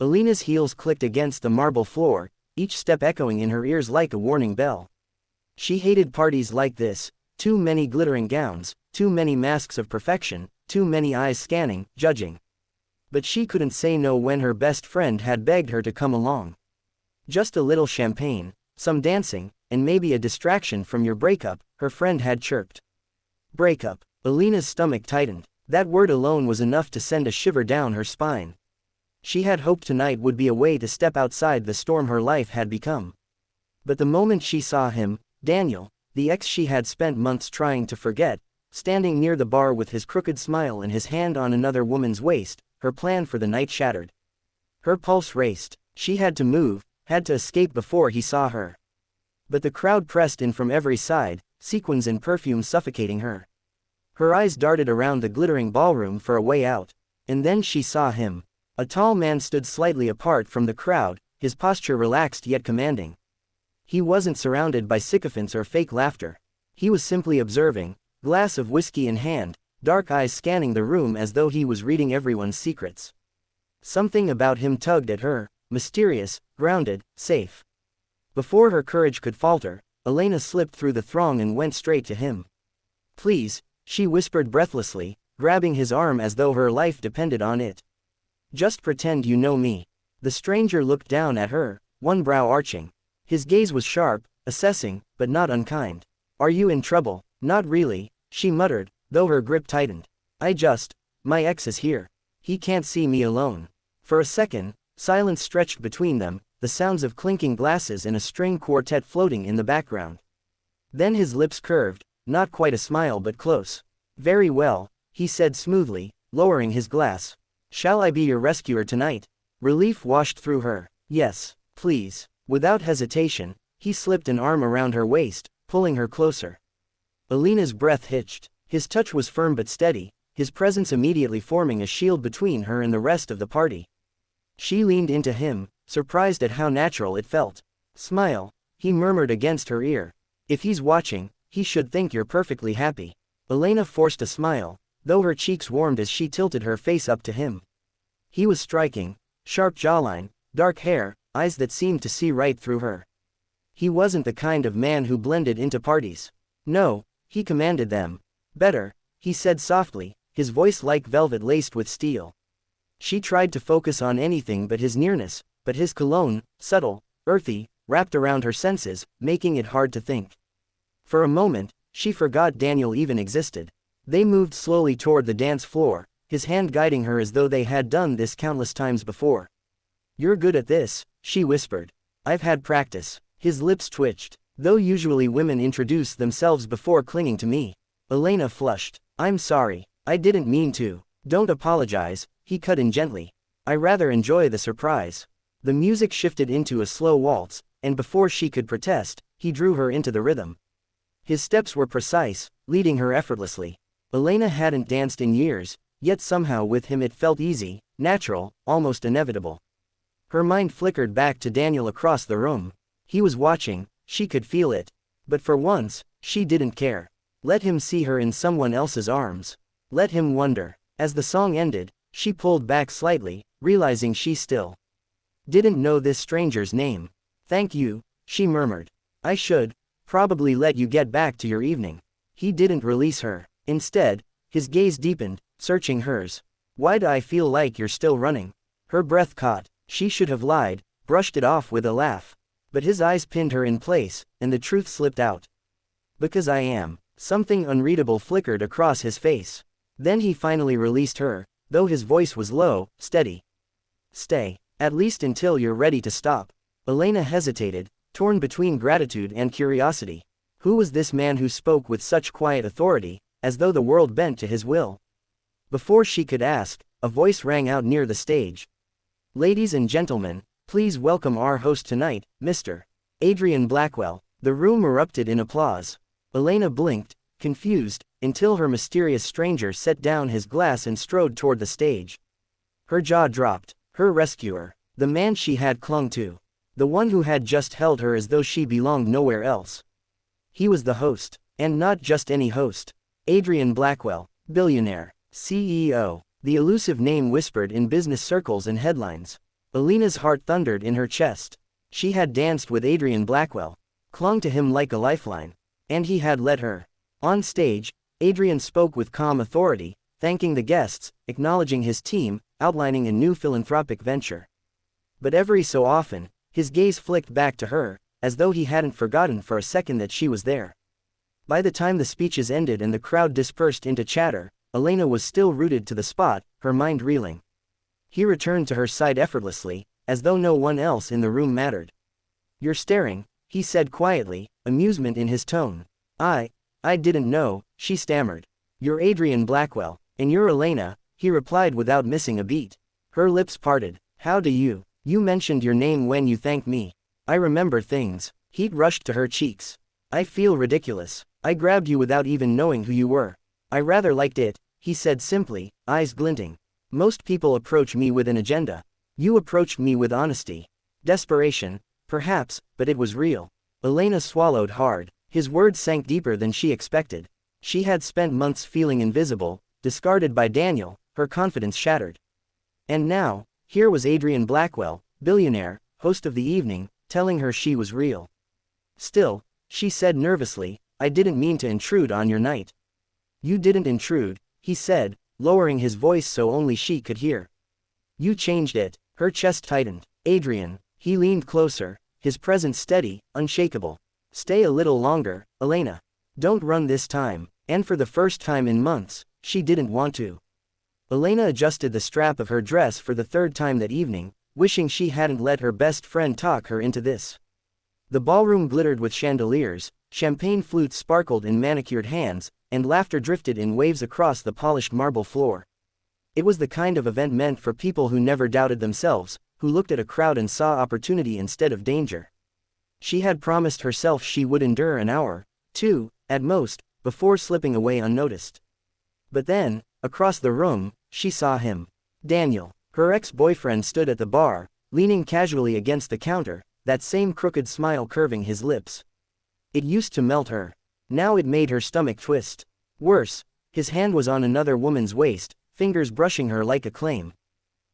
Alina's heels clicked against the marble floor, each step echoing in her ears like a warning bell. She hated parties like this, too many glittering gowns, too many masks of perfection, too many eyes scanning, judging. But she couldn't say no when her best friend had begged her to come along. Just a little champagne, some dancing, and maybe a distraction from your breakup, her friend had chirped. Breakup. Alina's stomach tightened. That word alone was enough to send a shiver down her spine. She had hoped tonight would be a way to step outside the storm her life had become. But the moment she saw him, Daniel, the ex she had spent months trying to forget, standing near the bar with his crooked smile and his hand on another woman's waist, her plan for the night shattered. Her pulse raced. She had to move, had to escape before he saw her. But the crowd pressed in from every side, sequins and perfume suffocating her. Her eyes darted around the glittering ballroom for a way out. And then she saw him. A tall man stood slightly apart from the crowd, his posture relaxed yet commanding. He wasn't surrounded by sycophants or fake laughter. He was simply observing, glass of whiskey in hand, dark eyes scanning the room as though he was reading everyone's secrets. Something about him tugged at her, mysterious, grounded, safe. Before her courage could falter, Alina slipped through the throng and went straight to him. "Please," she whispered breathlessly, grabbing his arm as though her life depended on it. "Just pretend you know me." The stranger looked down at her, one brow arching. His gaze was sharp, assessing, but not unkind. "Are you in trouble?" "Not really," she muttered, though her grip tightened. My ex is here. He can't see me alone." For a second, silence stretched between them, the sounds of clinking glasses and a string quartet floating in the background. Then his lips curved, not quite a smile but close. "Very well," he said smoothly, lowering his glass. "Shall I be your rescuer tonight?" Relief washed through her. "Yes, please." Without hesitation, he slipped an arm around her waist, pulling her closer. Alina's breath hitched. His touch was firm but steady, his presence immediately forming a shield between her and the rest of the party. She leaned into him, surprised at how natural it felt. "Smile," he murmured against her ear. "If he's watching, he should think you're perfectly happy." Alina forced a smile, though her cheeks warmed as she tilted her face up to him. He was striking, sharp jawline, dark hair, eyes that seemed to see right through her. He wasn't the kind of man who blended into parties. No, he commanded them. "Better," he said softly, his voice like velvet laced with steel. She tried to focus on anything but his nearness, but his cologne, subtle, earthy, wrapped around her senses, making it hard to think. For a moment, she forgot Daniel even existed. They moved slowly toward the dance floor, his hand guiding her as though they had done this countless times before. "You're good at this," she whispered. "I've had practice." His lips twitched. "Though usually women introduce themselves before clinging to me." Alina flushed. "I'm sorry. I didn't mean to." "Don't apologize," he cut in gently. "I rather enjoy the surprise." The music shifted into a slow waltz, and before she could protest, he drew her into the rhythm. His steps were precise, leading her effortlessly. Alina hadn't danced in years, yet somehow with him it felt easy, natural, almost inevitable. Her mind flickered back to Daniel across the room. He was watching, she could feel it. But for once, she didn't care. Let him see her in someone else's arms. Let him wonder. As the song ended, she pulled back slightly, realizing she still didn't know this stranger's name. "Thank you," she murmured. "I should probably let you get back to your evening." He didn't release her. Instead, his gaze deepened, searching hers. "Why do I feel like you're still running?" Her breath caught. She should have lied, brushed it off with a laugh. But his eyes pinned her in place, and the truth slipped out. "Because I am." Something unreadable flickered across his face. Then he finally released her, though his voice was low, steady. "Stay. At least until you're ready to stop." Alina hesitated, torn between gratitude and curiosity. Who was this man who spoke with such quiet authority, as though the world bent to his will? Before she could ask, a voice rang out near the stage. "Ladies and gentlemen, please welcome our host tonight, Mr. Adrian Blackwell." The room erupted in applause. Alina blinked, confused, until her mysterious stranger set down his glass and strode toward the stage. Her jaw dropped. Her rescuer. The man she had clung to. The one who had just held her as though she belonged nowhere else. He was the host, and not just any host. Adrian Blackwell, billionaire, CEO. The elusive name whispered in business circles and headlines. Alina's heart thundered in her chest. She had danced with Adrian Blackwell, clung to him like a lifeline, and he had let her. On stage, Adrian spoke with calm authority, thanking the guests, acknowledging his team, outlining a new philanthropic venture. But every so often, his gaze flicked back to her, as though he hadn't forgotten for a second that she was there. By the time the speeches ended and the crowd dispersed into chatter, Elena was still rooted to the spot, her mind reeling. He returned to her side effortlessly, as though no one else in the room mattered. "You're staring," he said quietly, amusement in his tone. I didn't know," she stammered. "You're Adrian Blackwell, and you're Elena," he replied without missing a beat. Her lips parted. "How do you? You mentioned your name when you thanked me. I remember things." Heat rushed to her cheeks. "I feel ridiculous. I grabbed you without even knowing who you were. I rather liked it," he said simply, eyes glinting. "Most people approach me with an agenda. You approached me with honesty. Desperation, perhaps, but it was real." Elena swallowed hard. His words sank deeper than she expected. She had spent months feeling invisible, discarded by Daniel, her confidence shattered. And now, here was Adrian Blackwell, billionaire, host of the evening, telling her she was real. "Still," she said nervously, "I didn't mean to intrude on your night." "You didn't intrude," he said, lowering his voice so only she could hear. "You changed it." Her chest tightened. "Adrian." He leaned closer, his presence steady, unshakable. "Stay a little longer, Elena. Don't run this time." And for the first time in months, she didn't want to. Elena adjusted the strap of her dress for the third time that evening, wishing she hadn't let her best friend talk her into this. The ballroom glittered with chandeliers, champagne flutes sparkled in manicured hands, and laughter drifted in waves across the polished marble floor. It was the kind of event meant for people who never doubted themselves, who looked at a crowd and saw opportunity instead of danger. She had promised herself she would endure an hour, 2, at most, before slipping away unnoticed. But then, across the room, she saw him. Daniel. Her ex-boyfriend stood at the bar, leaning casually against the counter, that same crooked smile curving his lips. It used to melt her. Now it made her stomach twist. Worse, his hand was on another woman's waist, fingers brushing her like a claim.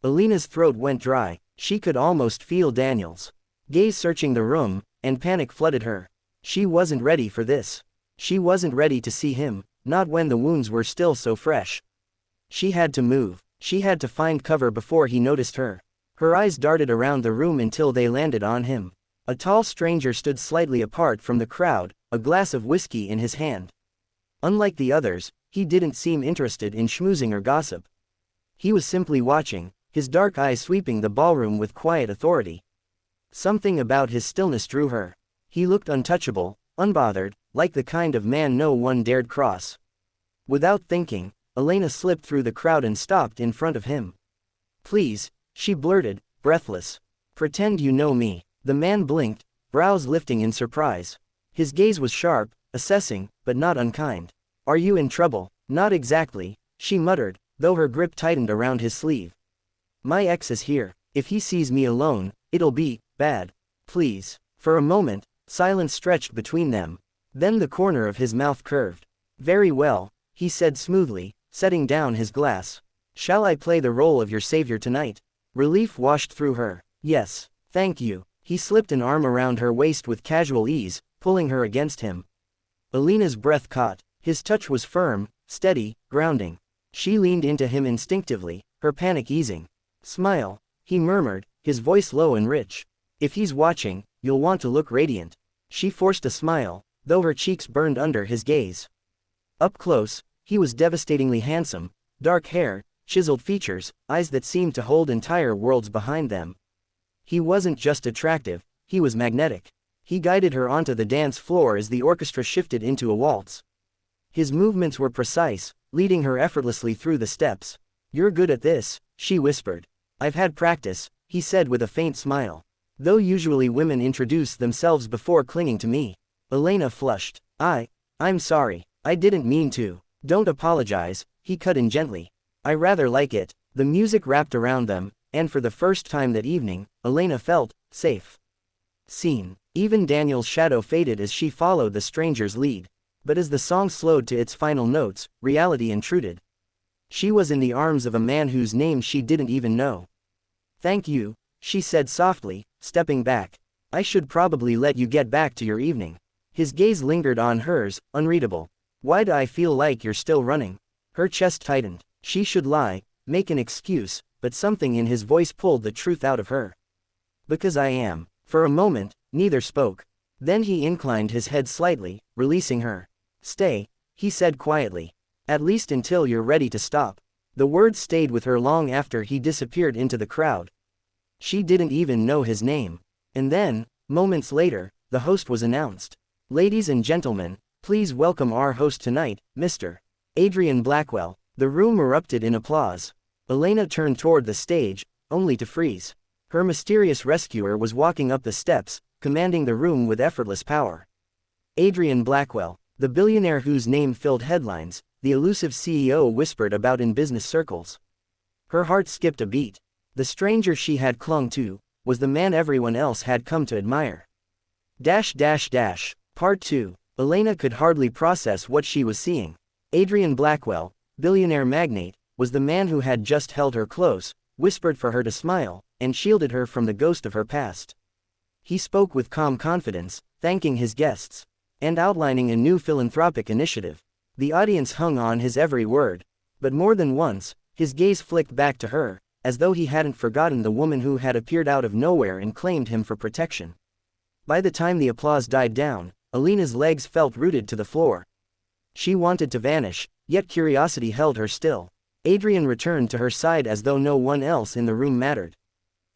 Elena's throat went dry. She could almost feel Daniel's gaze searching the room, and panic flooded her. She wasn't ready for this. She wasn't ready to see him, not when the wounds were still so fresh. She had to move. She had to find cover before he noticed her. Her eyes darted around the room until they landed on him. A tall stranger stood slightly apart from the crowd, a glass of whiskey in his hand. Unlike the others, he didn't seem interested in schmoozing or gossip. He was simply watching, his dark eyes sweeping the ballroom with quiet authority. Something about his stillness drew her. He looked untouchable, unbothered, like the kind of man no one dared cross. Without thinking, Elena slipped through the crowd and stopped in front of him. "Please," she blurted, breathless. "Pretend you know me." The man blinked, brows lifting in surprise. His gaze was sharp, assessing, but not unkind. "Are you in trouble?" "Not exactly," she muttered, though her grip tightened around his sleeve. "My ex is here. If he sees me alone, it'll be bad. Please." For a moment, silence stretched between them. Then the corner of his mouth curved. "Very well," he said smoothly, setting down his glass. "Shall I play the role of your savior tonight?" Relief washed through her. "Yes, thank you." He slipped an arm around her waist with casual ease, pulling her against him. Elena's breath caught. His touch was firm, steady, grounding. She leaned into him instinctively, her panic easing. "Smile," he murmured, his voice low and rich. "If he's watching, you'll want to look radiant." She forced a smile, though her cheeks burned under his gaze. Up close, he was devastatingly handsome, dark hair, chiseled features, eyes that seemed to hold entire worlds behind them. He wasn't just attractive, he was magnetic. He guided her onto the dance floor as the orchestra shifted into a waltz. His movements were precise, leading her effortlessly through the steps. "You're good at this," she whispered. "I've had practice," he said with a faint smile. "Though usually women introduce themselves before clinging to me." Elena flushed. I'm sorry. I didn't mean to." "Don't apologize," he cut in gently. "I rather like it." The music wrapped around them, and for the first time that evening, Elena felt safe. Scene. Even Daniel's shadow faded as she followed the stranger's lead. But as the song slowed to its final notes, reality intruded. She was in the arms of a man whose name she didn't even know. "Thank you," she said softly, stepping back. I should probably let you get back to your evening. His gaze lingered on hers, unreadable. Why do I feel like you're still running? Her chest tightened. She should lie, make an excuse, but something in his voice pulled the truth out of her. Because I am. For a moment, neither spoke. Then he inclined his head slightly, releasing her. Stay, he said quietly. At least until you're ready to stop. The words stayed with her long after he disappeared into the crowd. She didn't even know his name. And then, moments later, the host was announced. Ladies and gentlemen, please welcome our host tonight, Mr. Adrian Blackwell. The room erupted in applause. Elena turned toward the stage, only to freeze. Her mysterious rescuer was walking up the steps, commanding the room with effortless power. Adrian Blackwell, the billionaire whose name filled headlines, the elusive CEO whispered about in business circles. Her heart skipped a beat. The stranger she had clung to was the man everyone else had come to admire. Part 2. Elena could hardly process what she was seeing. Adrian Blackwell, billionaire magnate, was the man who had just held her close, whispered for her to smile, and shielded her from the ghost of her past. He spoke with calm confidence, thanking his guests, and outlining a new philanthropic initiative. The audience hung on his every word, but more than once, his gaze flicked back to her, as though he hadn't forgotten the woman who had appeared out of nowhere and claimed him for protection. By the time the applause died down, Elena's legs felt rooted to the floor. She wanted to vanish, yet curiosity held her still. Adrian returned to her side as though no one else in the room mattered.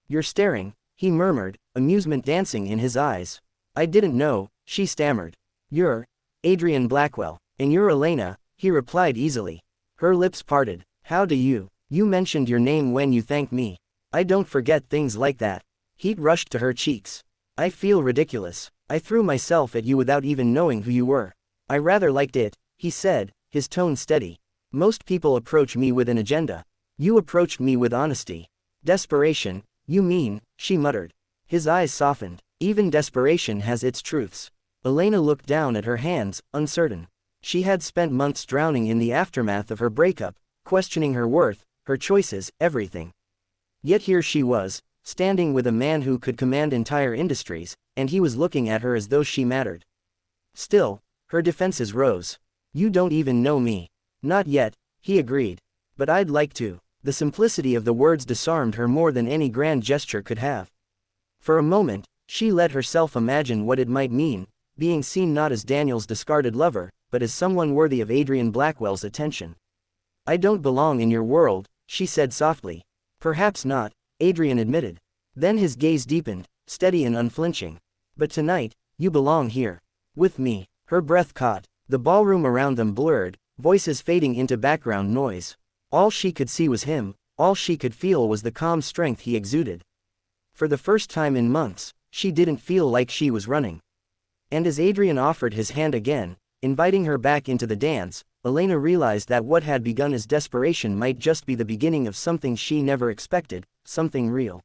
You're staring, he murmured, amusement dancing in his eyes. I didn't know, she stammered. You're Adrian Blackwell, and you're Elena, he replied easily. Her lips parted. How do you? You mentioned your name when you thanked me. I don't forget things like that. Heat rushed to her cheeks. I feel ridiculous. I threw myself at you without even knowing who you were. I rather liked it, he said, his tone steady. Most people approach me with an agenda. You approached me with honesty. Desperation, you mean, she muttered. His eyes softened. Even desperation has its truths. Elena looked down at her hands, uncertain. She had spent months drowning in the aftermath of her breakup, questioning her worth, her choices, everything. Yet here she was, standing with a man who could command entire industries, and he was looking at her as though she mattered. Still, her defenses rose. You don't even know me. Not yet, he agreed. But I'd like to. The simplicity of the words disarmed her more than any grand gesture could have. For a moment, she let herself imagine what it might mean, being seen not as Daniel's discarded lover, but as someone worthy of Adrian Blackwell's attention. I don't belong in your world, she said softly. Perhaps not, Adrian admitted. Then his gaze deepened, steady and unflinching. But tonight, you belong here. With me. Her breath caught. The ballroom around them blurred, voices fading into background noise. All she could see was him, all she could feel was the calm strength he exuded. For the first time in months, she didn't feel like she was running. And as Adrian offered his hand again, inviting her back into the dance, Elena realized that what had begun as desperation might just be the beginning of something she never expected, something real.